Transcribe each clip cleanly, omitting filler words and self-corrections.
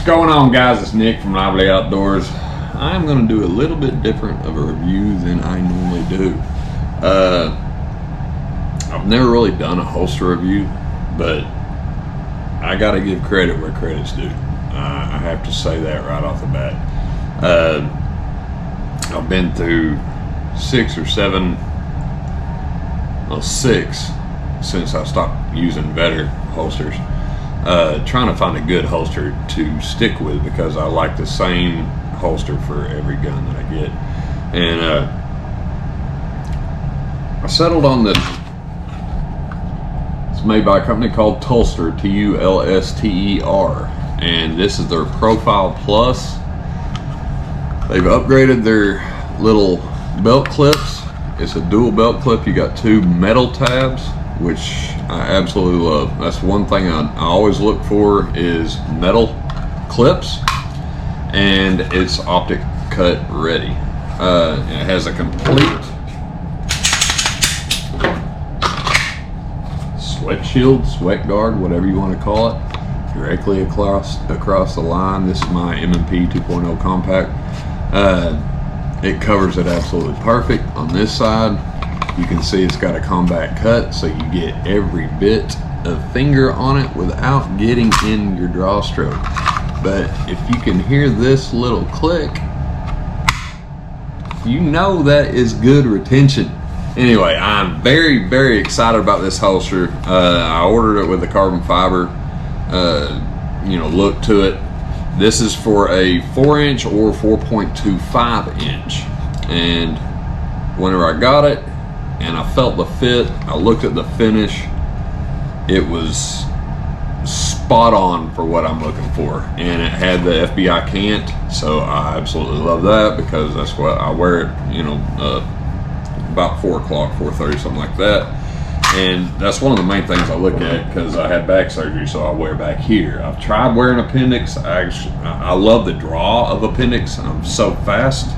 What's going on, guys? It's Nick from Lively Outdoors. I'm going to do a little bit different of a review than I normally do. I've never really done a holster review, but I got to give credit where credit's due. I have to say that right off the bat. I've been through six since I stopped using Vetter holsters. Trying to find a good holster to stick with because I like the same holster for every gun that I get. And I settled on this. It's made by a company called Tulster, T-U-L-S-T-E-R, and this is their Profile Plus. They've upgraded their little belt clips. It's a dual belt clip. You got two metal tabs, which I absolutely love. That's one thing I always look for is metal clips, and it's optic cut ready. It has a complete sweat shield, sweat guard, whatever you want to call it, directly across the line. This is my M&P 2.0 compact. It covers it absolutely perfect. On this side, you can see it's got a combat cut, so you get every bit of finger on it without getting in your draw stroke. But if you can hear this little click, you know that is good retention. Anyway, I'm very, very excited about this holster. I ordered it with the carbon fiber, look to it. This is for a 4-inch or 4.25 inch. And whenever I got it, and I felt the fit, I looked at the finish, it was spot on for what I'm looking for. And it had the FBI cant, so I absolutely love that because that's what I wear it, about 4 o'clock, 4:30, something like that. And that's one of the main things I look at because I had back surgery, so I wear back here. I've tried wearing appendix. I love the draw of appendix. I'm so fast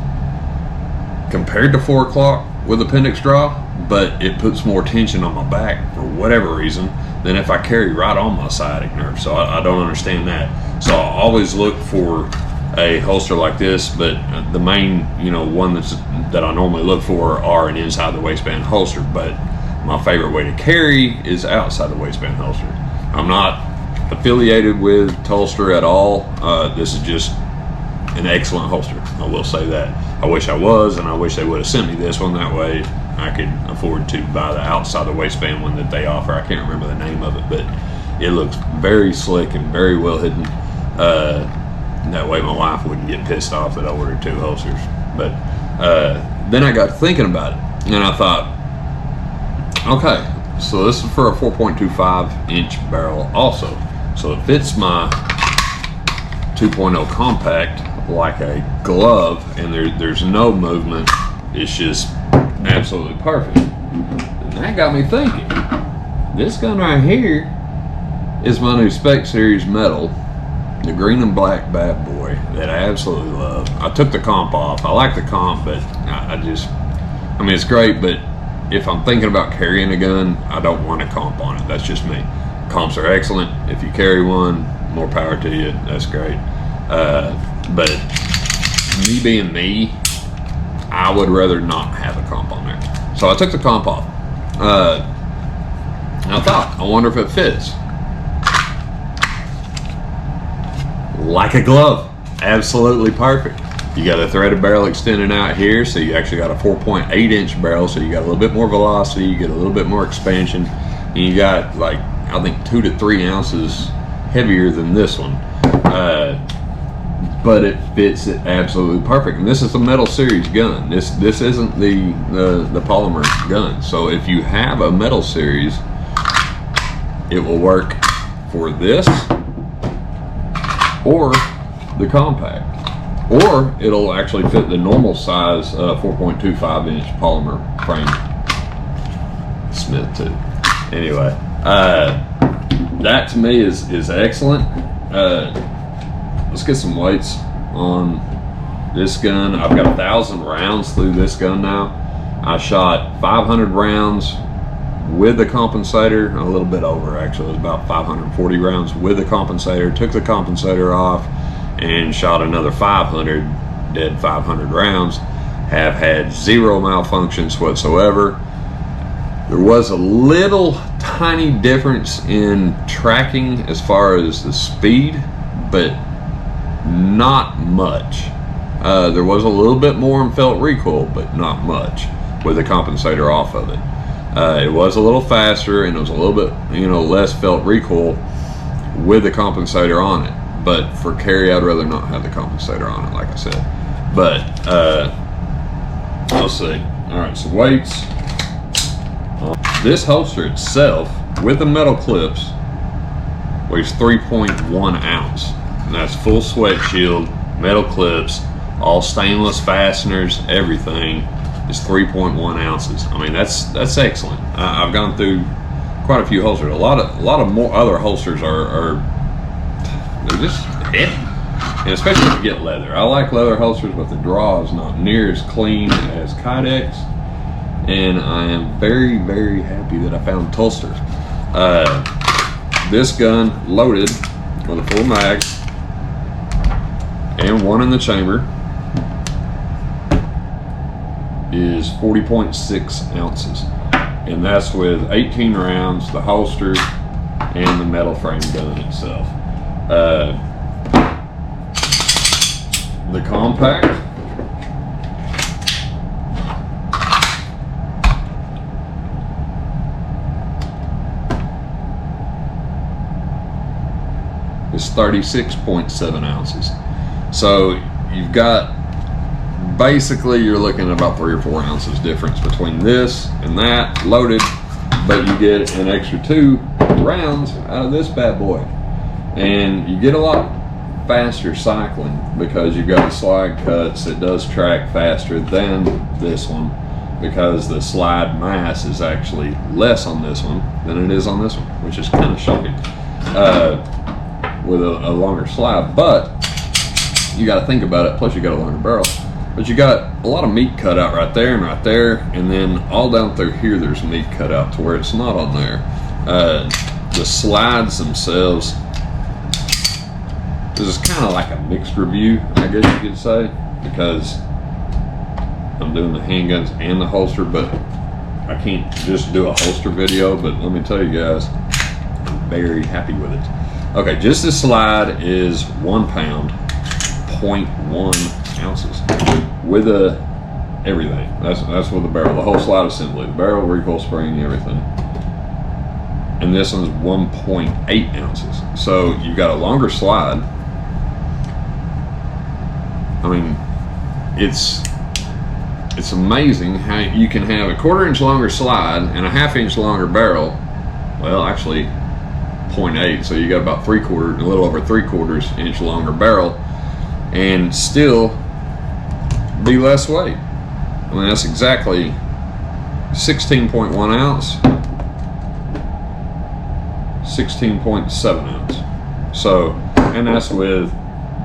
compared to 4 o'clock with appendix draw, but it puts more tension on my back for whatever reason than if I carry right on my sciatic nerve. So I don't understand that. So I always look for a holster like this, but the main one that I normally look for are an inside the waistband holster. But my favorite way to carry is outside the waistband holster. I'm not affiliated with Tulster at all. This is just an excellent holster, I will say that. I wish I was, and I wish they would have sent me this one. That way I could afford to buy the outside the waistband one that they offer. I can't remember the name of it, but it looks very slick and very well hidden. That way my wife wouldn't get pissed off that I ordered 2 holsters. But then I got thinking about it, and I thought, okay, so this is for a 4.25 inch barrel also. So it fits my 2.0 compact like a glove, and there's no movement. It's just absolutely perfect. And that got me thinking, this gun right here is my new Spec Series metal, the green and black bad boy that I absolutely love. I took the comp off. I like the comp, but it's great, but if I'm thinking about carrying a gun, I don't want a comp on it. That's just me. Comps are excellent. If you carry one, more power to you. That's great. But me being me, I would rather not have a comp on there. So I took the comp off. And I thought, I wonder if it fits. Like a glove. Absolutely perfect. You got a threaded barrel extending out here, so you actually got a 4.8 inch barrel, so you got a little bit more velocity, you get a little bit more expansion, and you got, like, I think 2 to 3 ounces heavier than this one. But it fits it absolutely perfect. And this is a metal series gun. This isn't the polymer gun. So if you have a metal series, it will work for this or the compact, or it'll actually fit the normal size 4.25 inch polymer frame Smith too. Anyway, that to me is excellent. Let's get some weights on this gun. I've got 1,000 rounds through this gun now. I shot 500 rounds with the compensator, a little bit over actually. It was about 540 rounds with the compensator. Took the compensator off, and shot another 500, dead 500 rounds, have had zero malfunctions whatsoever. There was a little tiny difference in tracking as far as the speed, but not much. There was a little bit more in felt recoil, but not much with the compensator off of it. It was a little faster, and it was a little bit, less felt recoil with the compensator on it. But for carry, I'd rather not have the compensator on it, like I said. But let's see. All right, so weights. This holster itself, with the metal clips, weighs 3.1 ounce. And that's full sweat shield, metal clips, all stainless fasteners, everything is 3.1 ounces. I mean, that's excellent. I've gone through quite a few holsters. A lot of more other holsters are they're just heavy, and especially if you get leather. I like leather holsters, but the draw is not near as clean as Kydex, and I am very, very happy that I found Tulster. This gun loaded with a full mag and one in the chamber is 40.6 ounces, and that's with 18 rounds, the holster, and the metal frame gun itself. The compact is 36.7 ounces. So you've got, basically you're looking at about 3 or 4 ounces difference between this and that loaded, but you get an extra 2 rounds out of this bad boy, and you get a lot faster cycling because you've got the slide cuts. It does track faster than this one because the slide mass is actually less on this one than it is on this one, which is kind of shocking with a longer slide. But you got to think about it, plus you got a longer barrel. But you got a lot of meat cut out right there, and then all down through here there's meat cut out to where it's not on there. The slides themselves, this is kind of like a mixed review, I guess you could say, because I'm doing the handguns and the holster, but I can't just do a holster video. But let me tell you guys, I'm very happy with it. Okay, just this slide is 1 pound, 0.1 ounces with everything. That's with the barrel, the whole slide assembly, the barrel, recoil spring, everything. And this one's 1.8 ounces. So you've got a longer slide. I mean, it's amazing how you can have a 1/4 inch longer slide and a 1/2 inch longer barrel. Well, actually 0.8, so you got about a little over 3/4 inch longer barrel, and still be less weight. I mean, that's exactly 16.1 ounce, 16.7 ounce. So, and that's with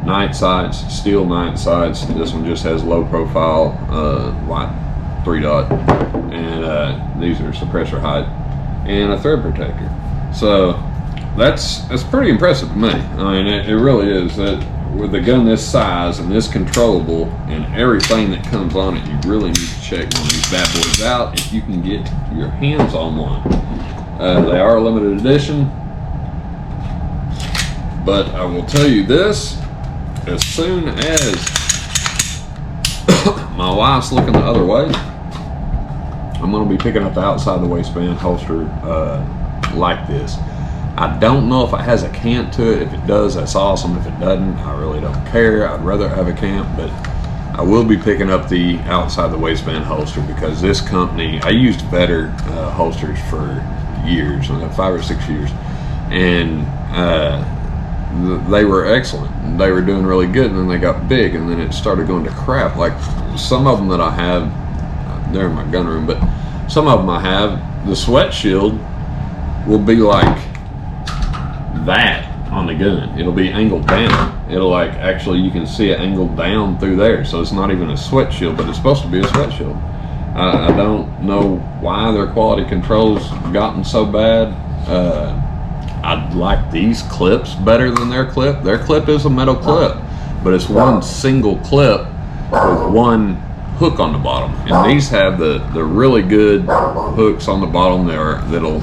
night sights, steel night sights. This one just has low profile white 3-dot, and these are suppressor height and a thread protector. So that's pretty impressive to me. I mean, it really is. That with a gun this size and this controllable and everything that comes on it, you really need to check one of these bad boys out if you can get your hands on one. They are a limited edition, but I will tell you this, as soon as my wife's looking the other way, I'm going to be picking up the outside the waistband holster like this. I don't know if it has a cant to it. If it does, that's awesome. If it doesn't, I really don't care. I'd rather have a cant, but I will be picking up the outside the waistband holster because this company, I used better holsters for years, 5 or 6 years, and they were excellent. They were doing really good, and then they got big, and then it started going to crap. Like some of them that I have, they're in my gun room, but some of them I have, the sweat shield will be like that on the gun. It'll be angled down. It'll like, actually you can see it angled down through there, so it's not even a sweat shield, but it's supposed to be a sweat shield. I don't know why their quality control's gotten so bad. I like these clips better than their clip. Their clip is a metal clip. but it's one single clip with one hook on the bottom. And these have the really good hooks on the bottom there that'll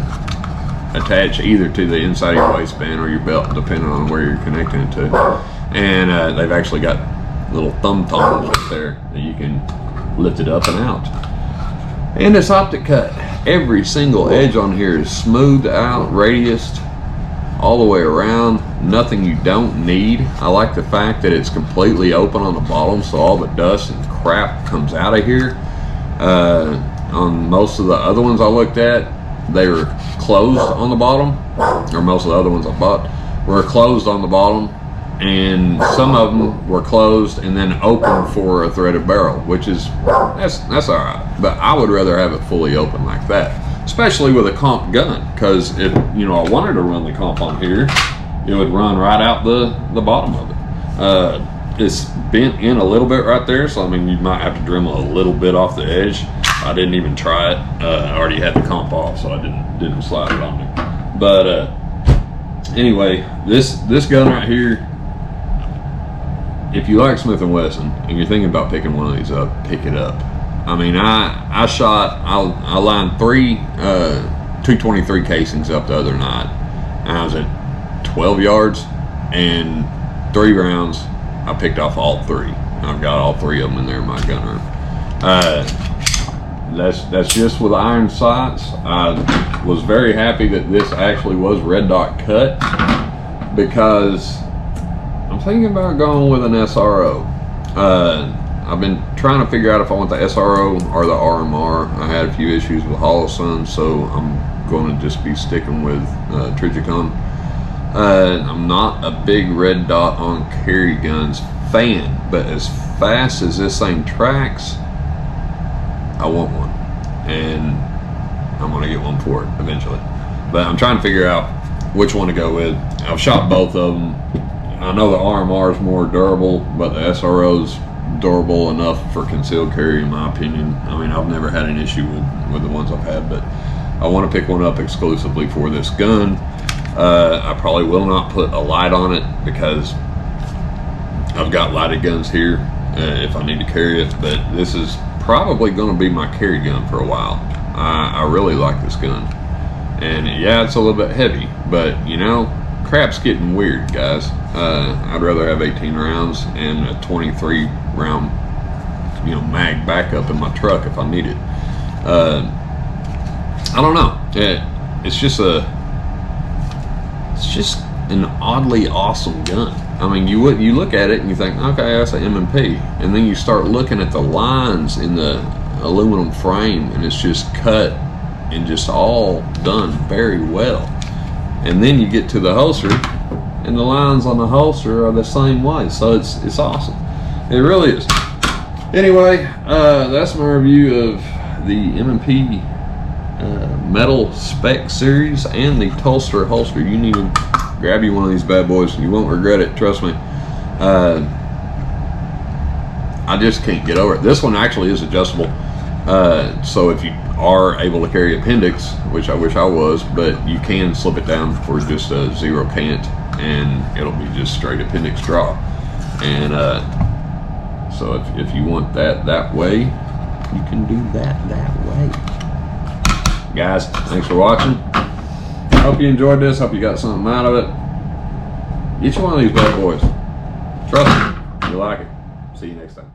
attach either to the inside of your waistband or your belt, depending on where you're connecting it to. And they've actually got little thumb tongs up there that you can lift it up and out. And it's optic cut. Every single edge on here is smoothed out, radiused all the way around. Nothing you don't need. I like the fact that it's completely open on the bottom, so all the dust and crap comes out of here. On most of the other ones I looked at, they were closed on the bottom, or most of the other ones I bought were closed on the bottom, and some of them were closed and then open for a threaded barrel, which is that's all right. But I would rather have it fully open like that, especially with a comp gun, because if I wanted to run the comp on here, it would run right out the bottom of it. It's bent in a little bit right there, so I mean you might have to Dremel a little bit off the edge. I didn't even try it. I already had the comp off, so I didn't slide it on me. But anyway, this gun right here, if you like Smith & Wesson and you're thinking about picking one of these up, pick it up. I mean, I lined 3 223 casings up the other night, and I was at 12 yards and 3 rounds. I picked off all 3. I've got all 3 of them in there in my gun room. That's just with iron sights. I was very happy that this actually was red dot cut, because I'm thinking about going with an SRO. I've been trying to figure out if I want the SRO or the RMR. I had a few issues with Holosun, so I'm going to just be sticking with Trijicon. I'm not a big red dot on carry guns fan, but as fast as this thing tracks, I want one, and I'm gonna get one for it eventually. But I'm trying to figure out which one to go with. I've shot both of them. I know the RMR is more durable, but the SRO's durable enough for concealed carry, in my opinion. I mean, I've never had an issue with the ones I've had, but I want to pick one up exclusively for this gun. I probably will not put a light on it, because I've got lighted guns here if I need to carry it, but this is probably going to be my carry gun for a while. I really like this gun, and yeah, it's a little bit heavy, but crap's getting weird, guys. I'd rather have 18 rounds and a 23 round mag backup in my truck if I need it. I don't know, it's just an oddly awesome gun. I mean, you look at it and you think, okay, that's an M&P, and then you start looking at the lines in the aluminum frame, and it's just cut and just all done very well. And then you get to the holster, and the lines on the holster are the same way, so it's awesome. It really is. Anyway, that's my review of the M&P metal spec series and the Tulster holster. You need to grab you one of these bad boys, and you won't regret it, trust me. I just can't get over it. This one actually is adjustable, so if you are able to carry appendix, which I wish I was, but you can slip it down for just a 0 cant, and it'll be just straight appendix draw. And so if you want that way, you can do that way. Guys, thanks for watching. Hope you enjoyed this. Hope you got something out of it. Get you one of these bad boys. Trust me, you'll like it. See you next time.